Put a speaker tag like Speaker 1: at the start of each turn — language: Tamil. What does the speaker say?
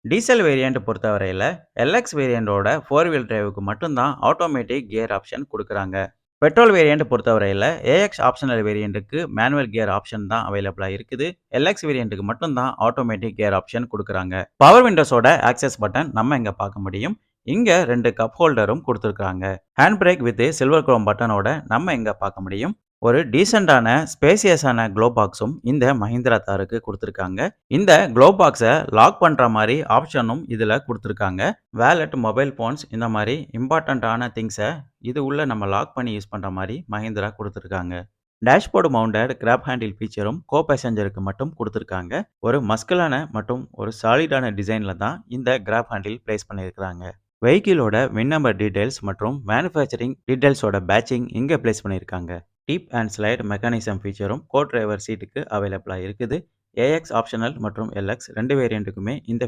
Speaker 1: டீசல் வேரியண்ட் பொறுத்தவரையில, எல்எக்ஸ் வேரியண்டோட 4 வீல் டிரைவுக்கு மட்டும் தான் ஆட்டோமேட்டிக் கியர் ஆப்ஷன் குடுக்குறாங்க. பெட்ரோல் வேரியண்ட் பொறுத்தவரையில, ஏஎக்ஸ் ஆப்ஷனல் வேரியண்ட்டுக்கு மேனுவல் கியர் ஆப்ஷன் தான் அவைலபிளா இருக்குது. எல்எக்ஸ் வேரியண்ட்டுக்கு மட்டும் தான் ஆட்டோமேட்டிக் கியர் ஆப்ஷன் குடுக்குறாங்க. பவர் விண்டோஸோட ஆக்சஸ் பட்டன் நம்ம இங்க பார்க்க முடியும். இங்க 2 கப் ஹோல்டரும் குடுத்துருக்காங்க. Hand brake with silver chrome பட்டனோட நம்ம இங்க பார்க்க முடியும். ஒரு டீசென்ட்டான ஸ்பேசியஸான க்ளோ பாக்ஸும் இந்த மஹிந்திரா தாருக்கு குடுத்துருக்காங்க. இந்த க்ளோ பாக்ஸ லாக் பண்ற மாரி ஆப்ஷனும் இதுல குடுத்துருக்காங்க. வாலெட், மொபைல் ஃபோன்ஸ் இந்த மாரி இம்பார்ட்டன்ட்டான திங்ஸ இது உள்ள நம்ம லாக் பண்ணி யூஸ் பண்ற மாரி மஹிந்திரா குடுத்துருக்காங்க. டேஷ்போர்டு மவுண்டட் கிராப் ஹேண்டில் ஃபீச்சரும் கோ பேசஞ்சருக்கு மட்டும் குடுத்துருக்காங்க. ஒரு மஸ்குலான மற்றும் ஒரு சாலிடான டிசைன்ல தான் இந்த கிராப் ஹேண்டில் பிளேஸ் பண்ணியிருக்காங்க. வெஹிக்கிளோட வின் நம்பர் டீடைல்ஸ் மற்றும் மேனுஃபேக்சரிங் டீடைல்ஸோட பேட்சிங் இங்க பிளேஸ் பண்ணியிருக்காங்க. டிப் அண்ட் ஸ்லைட் மெக்கானிசம் ஃபீச்சரும் கோ டிரைவர் சீட்டுக்கு அவைலபிளா இருக்குது. ஏஎக்ஸ் ஆப்ஷனல் மற்றும் எல்எக்ஸ் 2 வேரியண்ட்டுக்குமே இந்த